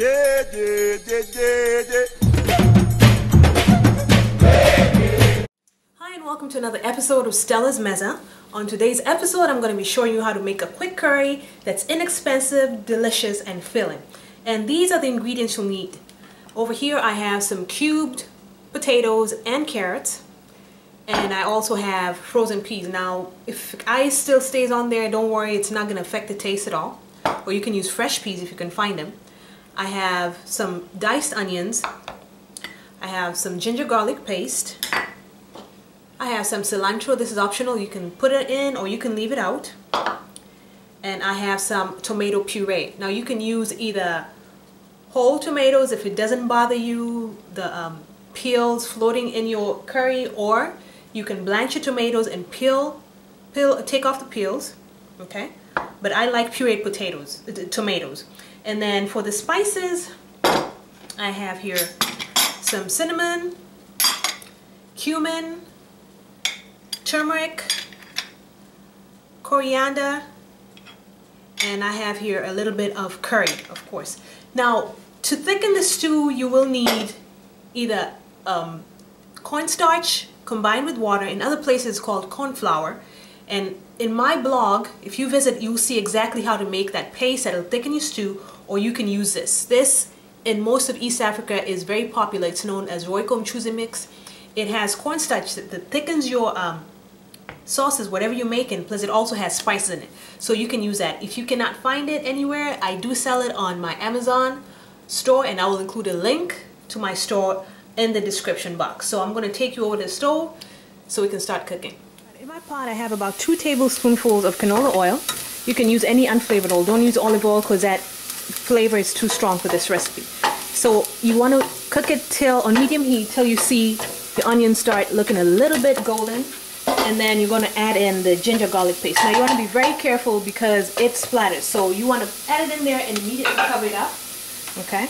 Hi and welcome to another episode of Stella's Meza. On today's episode, I'm going to be showing you how to make a quick curry that's inexpensive, delicious, and filling. And these are the ingredients you'll need. Over here I have some cubed potatoes and carrots. And I also have frozen peas. Now, if ice still stays on there, don't worry, it's not going to affect the taste at all. Or you can use fresh peas if you can find them. I have some diced onions. I have some ginger garlic paste. I have some cilantro. This is optional. You can put it in or you can leave it out. And I have some tomato puree. Now you can use either whole tomatoes if it doesn't bother you, the peels floating in your curry, or you can blanch your tomatoes and take off the peels, okay? But I like pureed tomatoes. And then for the spices, I have here some cinnamon, cumin, turmeric, coriander, and I have here a little bit of curry, of course. Now, to thicken the stew, you will need either cornstarch combined with water. In other places it's called corn flour. And in my blog, if you visit, you'll see exactly how to make that paste that'll thicken your stew, or you can use this. This, in most of East Africa, is very popular. It's known as Royco Mchuzi mix. It has cornstarch that thickens your sauces, whatever you're making, plus it also has spices in it. So you can use that. If you cannot find it anywhere, I do sell it on my Amazon store, and I will include a link to my store in the description box. So I'm going to take you over to the stove so we can start cooking. In my pot I have about 2 tablespoonfuls of canola oil. You can use any unflavored oil. Don't use olive oil because that flavor is too strong for this recipe. So you want to cook it till on medium heat till you see the onions start looking a little bit golden, and then you're going to add in the ginger garlic paste. Now you want to be very careful because it splatters, so you want to add it in there and immediately cover it up. Okay,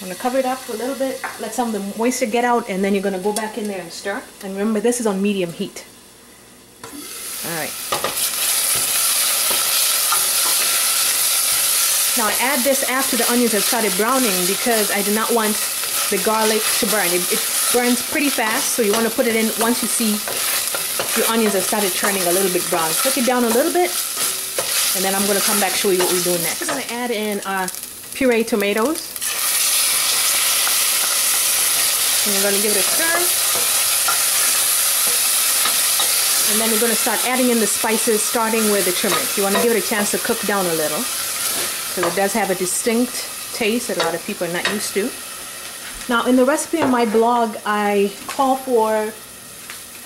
I'm going to cover it up for a little bit, let some of the moisture get out, and then you're going to go back in there and stir. And remember, this is on medium heat. Alright. Now I add this after the onions have started browning because I do not want the garlic to burn. It burns pretty fast, so you want to put it in once you see your onions have started turning a little bit brown. Cook it down a little bit, and then I'm going to come back and show you what we're doing next. We're going to add in our pureed tomatoes. And we're going to give it a stir. And then we're going to start adding in the spices, starting with the turmeric. You want to give it a chance to cook down a little, because it does have a distinct taste that a lot of people are not used to. Now, in the recipe on my blog, I call for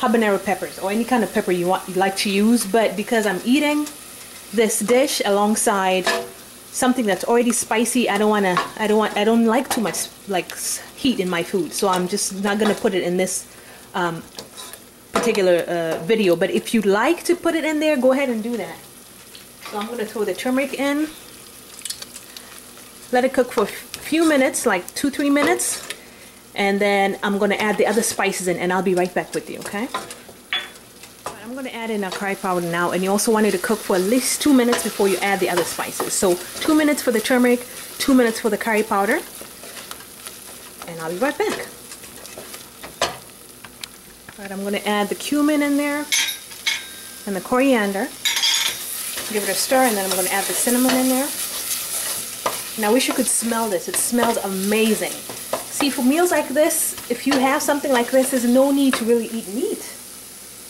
habanero peppers, or any kind of pepper you like to use, but because I'm eating this dish alongside something that's already spicy, I don't like too much heat in my food, so I'm just not gonna put it in this particular video. But if you'd like to put it in there, go ahead and do that. So I'm gonna throw the turmeric in, let it cook for a few minutes, like 2-3 minutes, and then I'm gonna add the other spices in, and I'll be right back with you, okay? I'm going to add in our curry powder now, and you also want it to cook for at least 2 minutes before you add the other spices. So 2 minutes for the turmeric, 2 minutes for the curry powder, and I'll be right back. Alright, I'm going to add the cumin in there and the coriander. Give it a stir, and then I'm going to add the cinnamon in there. And I wish you could smell this. It smells amazing. See, for meals like this, if you have something like this, there's no need to really eat meat.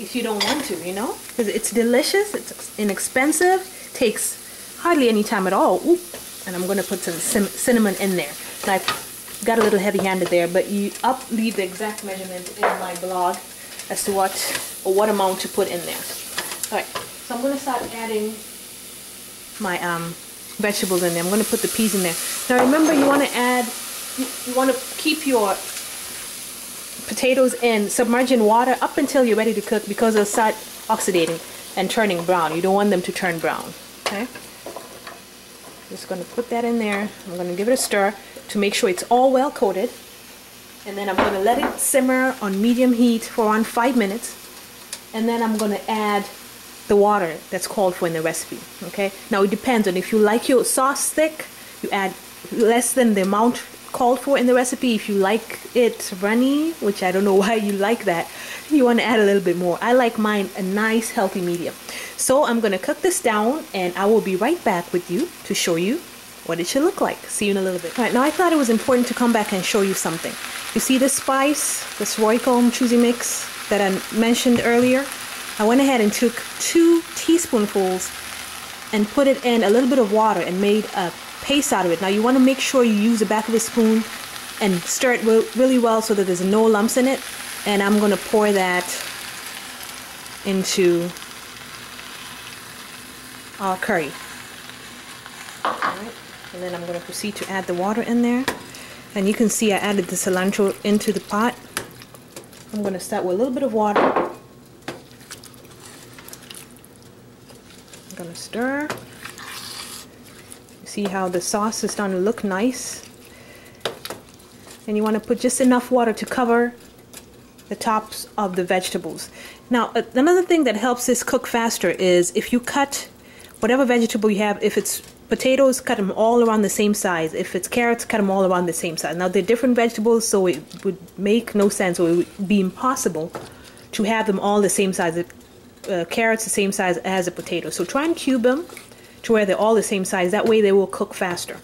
If you don't want to, you know, because it's delicious, it's inexpensive, takes hardly any time at all. Oop. And I'm going to put some cinnamon in there. And I've got a little heavy-handed there, but I'll leave the exact measurement in my blog as to what amount to put in there. All right, so I'm going to start adding my vegetables in there. I'm going to put the peas in there. Now remember, you want to keep your potatoes in submerged water up until you're ready to cook, because they'll start oxidating and turning brown. You don't want them to turn brown. Okay, just going to put that in there. I'm going to give it a stir to make sure it's all well coated, and then I'm going to let it simmer on medium heat for around 5 minutes, and then I'm going to add the water that's called for in the recipe. Okay, now it depends on if you like your sauce thick, you add less than the amount called for in the recipe. If you like it runny, which I don't know why you like that, you want to add a little bit more. I like mine a nice healthy medium. So I'm going to cook this down, and I will be right back with you to show you what it should look like. See you in a little bit. All right, now I thought it was important to come back and show you something. You see this spice, this Roycombe Choosy Mix that I mentioned earlier? I went ahead and took 2 teaspoonfuls and put it in a little bit of water and made a paste out of it. Now you want to make sure you use the back of a spoon and stir it really well so that there's no lumps in it. And I'm going to pour that into our curry. Alright, and then I'm going to proceed to add the water in there. And you can see I added the cilantro into the pot. I'm going to start with a little bit of water. I'm going to stir. See how the sauce is starting to look nice. And you want to put just enough water to cover the tops of the vegetables. Now another thing that helps this cook faster is if you cut whatever vegetable you have. If it's potatoes, cut them all around the same size. If it's carrots, cut them all around the same size. Now they're different vegetables, so it would make no sense, or it would be impossible to have them all the same size. Carrots the same size as a potato. So try and cube them to where they're all the same size. That way they will cook faster.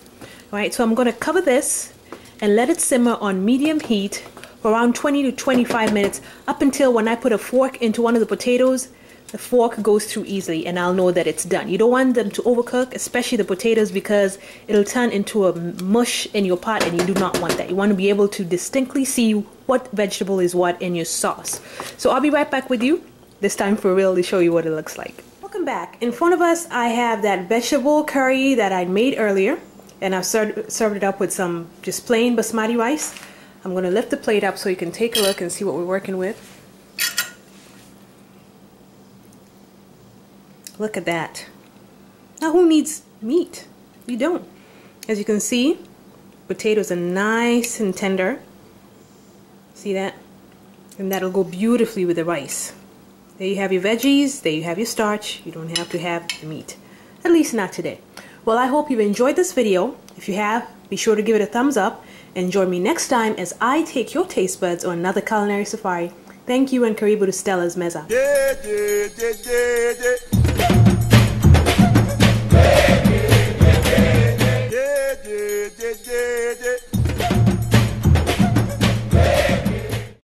Alright, so I'm going to cover this and let it simmer on medium heat for around 20 to 25 minutes, up until when I put a fork into one of the potatoes, the fork goes through easily and I'll know that it's done. You don't want them to overcook, especially the potatoes, because it'll turn into a mush in your pot, and you do not want that. You want to be able to distinctly see what vegetable is what in your sauce. So I'll be right back with you, this time for real, to show you what it looks like. Welcome back. In front of us I have that vegetable curry that I made earlier, and I've served it up with some just plain basmati rice. I'm going to lift the plate up so you can take a look and see what we're working with. Look at that. Now who needs meat? You don't. As you can see, potatoes are nice and tender. See that? And that'll go beautifully with the rice. There you have your veggies, there you have your starch. You don't have to have the meat. At least not today. Well, I hope you've enjoyed this video. If you have, be sure to give it a thumbs up and join me next time as I take your taste buds on another culinary safari. Thank you, and karibu to Stella's Meza.